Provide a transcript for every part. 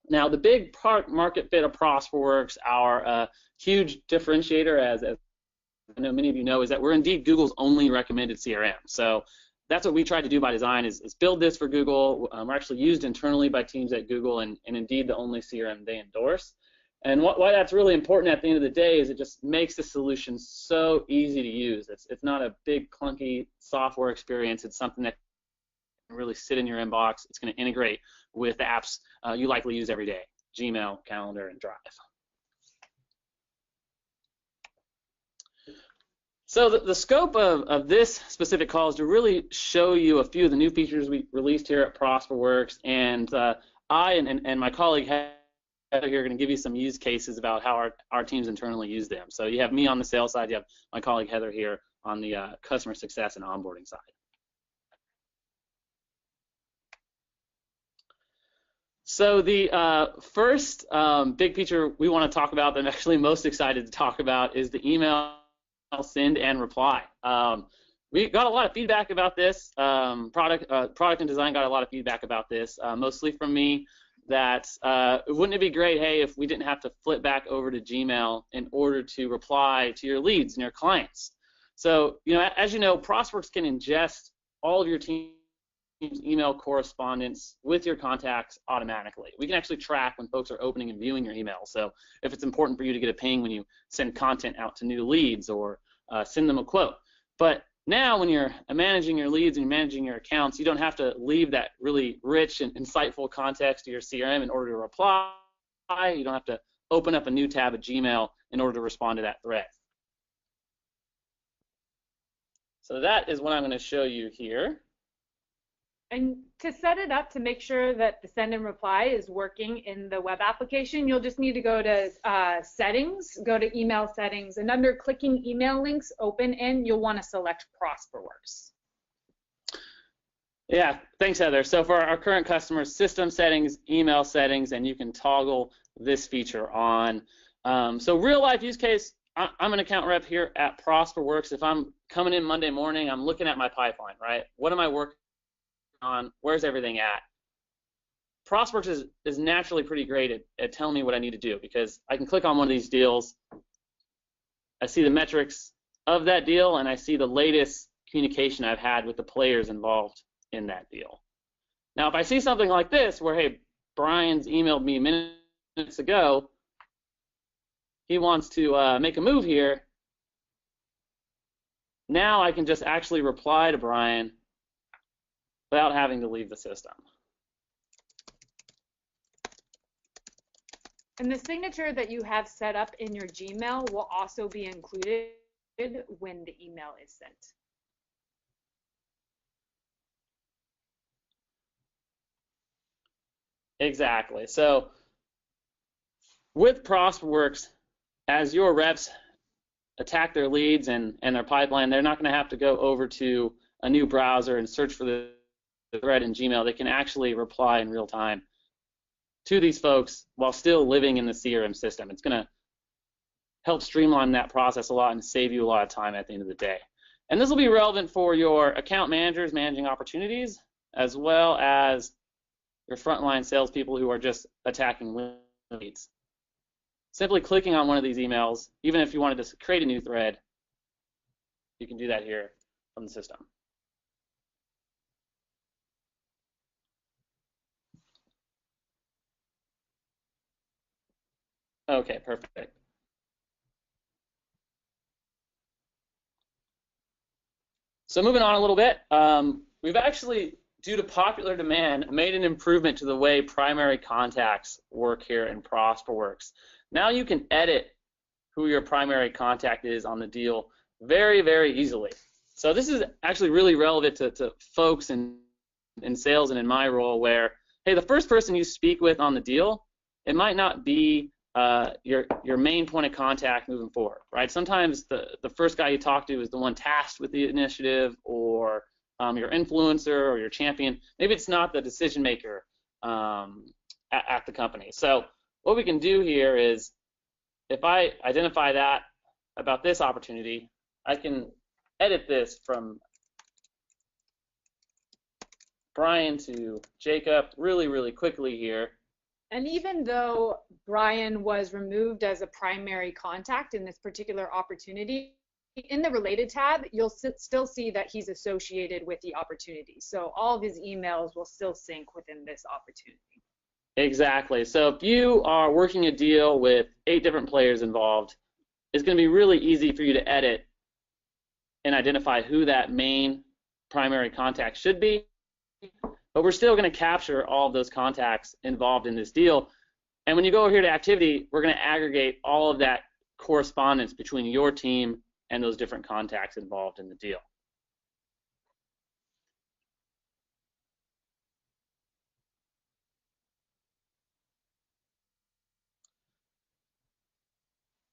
Now, the big market fit of ProsperWorks, our huge differentiator, as I know many of you know, is that we're indeed Google's only recommended CRM. So that's what we tried to do by design, is build this for Google. We're actually used internally by teams at Google, and indeed the only CRM they endorse. And why that's really important at the end of the day is it just makes the solution so easy to use. It's not a big clunky software experience. It's something that can really sit in your inbox. It's going to integrate with the apps you likely use every day: Gmail, Calendar, and Drive. So the scope of this specific call is to really show you a few of the new features we released here at ProsperWorks, and I and my colleague Heather here are going to give you some use cases about how our teams internally use them. So you have me on the sales side, you have my colleague Heather here on the customer success and onboarding side. So the first big feature we want to talk about that I'm actually most excited to talk about is the email send and reply. We got a lot of feedback about this. Product and design got a lot of feedback about this, mostly from me, that wouldn't it be great, hey, if we didn't have to flip back over to Gmail in order to reply to your leads and your clients. So, as you know, ProsperWorks can ingest all of your team's email correspondence with your contacts automatically. We can actually track when folks are opening and viewing your email. So if it's important for you to get a ping when you send content out to new leads or send them a quote. But now when you're managing your leads and you're managing your accounts, you don't have to leave that really rich and insightful context to your CRM in order to reply. You don't have to open up a new tab at Gmail in order to respond to that thread. So that is what I'm going to show you here. And to set it up to make sure that the send and reply is working in the web application, you'll just need to go to settings, go to email settings, and under clicking email links open in, you'll want to select ProsperWorks. Yeah, thanks, Heather. So for our current customers, system settings, email settings, and you can toggle this feature on. So real life use case, I'm an account rep here at ProsperWorks. If I'm coming in Monday morning, I'm looking at my pipeline, right? What am I working on? Where's everything at? ProsperWorks is naturally pretty great at telling me what I need to do, because I can click on one of these deals, I see the metrics of that deal, and I see the latest communication I've had with the players involved in that deal. Now, if I see something like this where, hey, Brian's emailed me minutes ago, he wants to make a move here, now I can just actually reply to Brian without having to leave the system. And the signature that you have set up in your Gmail will also be included when the email is sent. Exactly. So with ProsperWorks, as your reps attack their leads and their pipeline, they're not going to have to go over to a new browser and search for the thread in Gmail. They can actually reply in real time to these folks while still living in the CRM system. It's going to help streamline that process a lot and save you a lot of time at the end of the day. And this will be relevant for your account managers managing opportunities, as well as your frontline salespeople who are just attacking leads. Simply clicking on one of these emails, even if you wanted to create a new thread, you can do that here from the system. Okay, perfect. So moving on a little bit, we've actually, due to popular demand, made an improvement to the way primary contacts work here in ProsperWorks. Now you can edit who your primary contact is on the deal very, very easily. So this is actually really relevant to folks in sales and in my role, where, hey, the first person you speak with on the deal, it might not be your main point of contact moving forward, right? Sometimes the first guy you talk to is the one tasked with the initiative, or your influencer or your champion. Maybe it's not the decision maker at the company. So what we can do here is, if I identify that about this opportunity, I can edit this from Brian to Jacob really, really quickly here. And even though Brian was removed as a primary contact in this particular opportunity, in the related tab, you'll still see that he's associated with the opportunity. So all of his emails will still sync within this opportunity. Exactly. So if you are working a deal with 8 different players involved, it's going to be really easy for you to edit and identify who that main primary contact should be. But we're still going to capture all of those contacts involved in this deal. And when you go over here to activity, we're going to aggregate all of that correspondence between your team and those different contacts involved in the deal.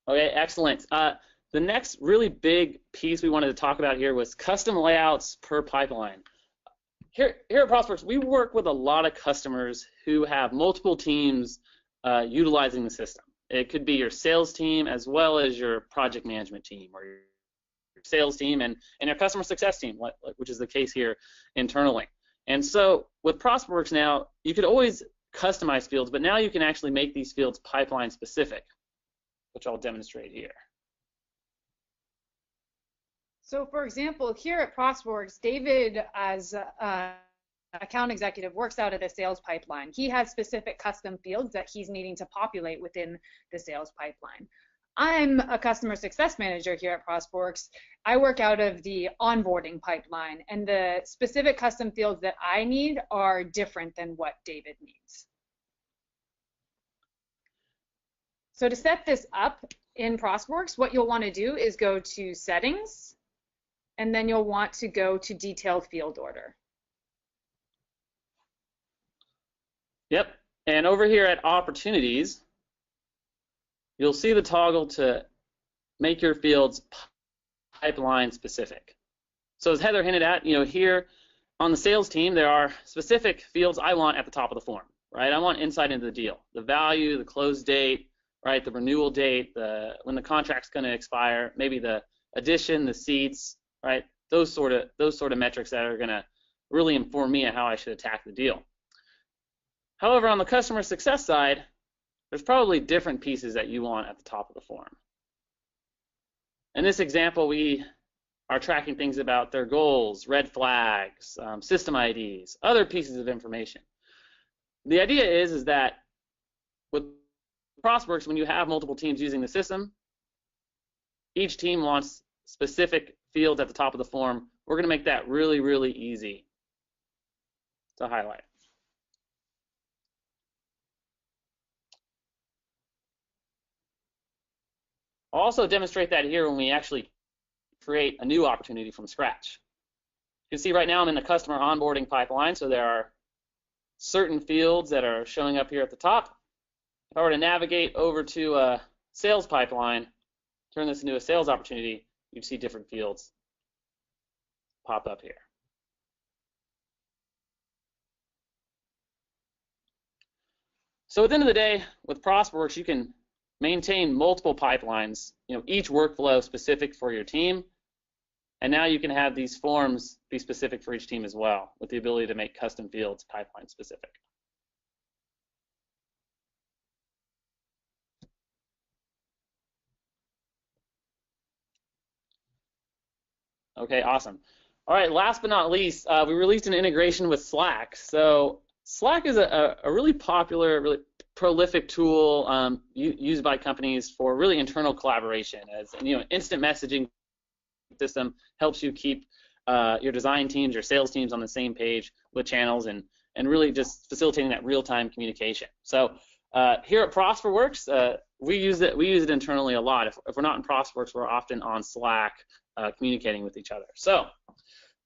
Okay, excellent. The next really big piece we wanted to talk about here was custom layouts per pipeline. Here at ProsperWorks, we work with a lot of customers who have multiple teams utilizing the system. It could be your sales team as well as your project management team, or your sales team and your customer success team, which is the case here internally. And so with ProsperWorks now, you could always customize fields, but now you can actually make these fields pipeline specific, which I'll demonstrate here. So for example, here at ProsperWorks, David, as account executive, works out of the sales pipeline. He has specific custom fields that he's needing to populate within the sales pipeline. I'm a customer success manager here at ProsperWorks. I work out of the onboarding pipeline, and the specific custom fields that I need are different than what David needs. So to set this up in ProsperWorks, what you'll want to do is go to Settings, and then you'll want to go to Detailed Field Order. Yep, and over here at Opportunities, you'll see the toggle to make your fields pipeline specific. So as Heather hinted at, here on the sales team, there are specific fields I want at the top of the form, right? I want insight into the deal, the value, the close date, right? The renewal date, when the contract's going to expire, maybe the addition, the seats, right? Those sort of metrics that are going to really inform me of how I should attack the deal. However, on the customer success side, there's probably different pieces that you want at the top of the form. In this example, we are tracking things about their goals, red flags, system IDs, other pieces of information. The idea is that with ProsperWorks, when you have multiple teams using the system, each team wants specific fields at the top of the form. We're going to make that really, really easy to highlight. I'll also demonstrate that here when we actually create a new opportunity from scratch. You can see right now I'm in the customer onboarding pipeline, so there are certain fields that are showing up here at the top. If I were to navigate over to a sales pipeline, turn this into a sales opportunity, you'd see different fields pop up here. So at the end of the day, with ProsperWorks, you can maintain multiple pipelines, each workflow specific for your team, and now you can have these forms be specific for each team as well, with the ability to make custom fields pipeline specific. Okay, awesome. All right, last but not least, we released an integration with Slack. So Slack is a really popular, really prolific tool used by companies for really internal collaboration. As instant messaging system helps you keep your design teams, your sales teams on the same page with channels, and really just facilitating that real-time communication. So here at ProsperWorks, we use it internally a lot. If we're not in ProsperWorks, we're often on Slack communicating with each other. So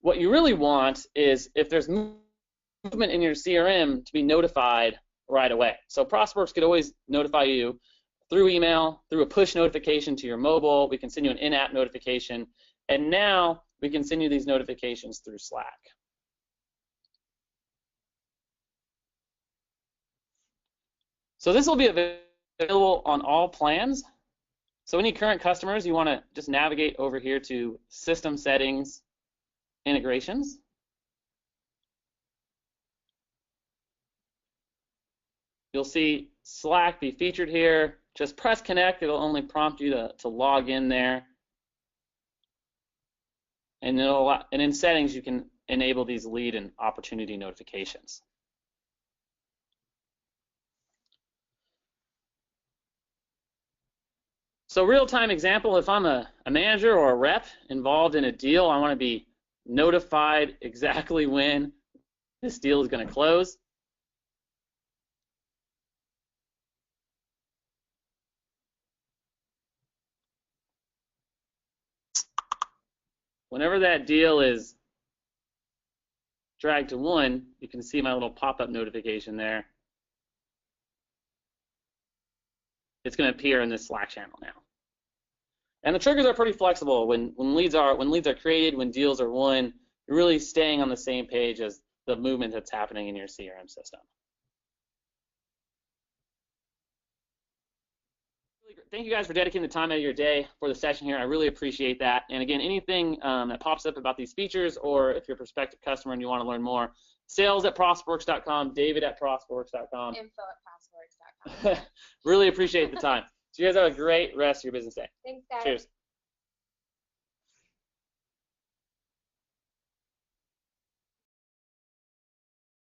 what you really want is, if there's movement in your CRM, to be notified right away. So ProsperWorks could always notify you through email, through a push notification to your mobile. We can send you an in-app notification, and now we can send you these notifications through Slack. So this will be available on all plans. So any current customers, you want to just navigate over here to System Settings, Integrations. you'll see Slack be featured here. Just press connect. It'll only prompt you to log in there. And in settings, you can enable these lead and opportunity notifications. So real-time example, if I'm a manager or a rep involved in a deal, I want to be notified exactly when this deal is going to close. Whenever that deal is dragged to one, you can see my little pop-up notification there. It's going to appear in this Slack channel now. And the triggers are pretty flexible. When leads are created, when deals are won, you're really staying on the same page as the movement that's happening in your CRM system. Thank you guys for dedicating the time out of your day for the session here. I really appreciate that. And again, anything that pops up about these features, or if you're a prospective customer and you want to learn more, sales@ProsperWorks.com, David@ProsperWorks.com. info@ProsperWorks.com. Really appreciate the time. So you guys have a great rest of your business day. Thanks, guys. Cheers.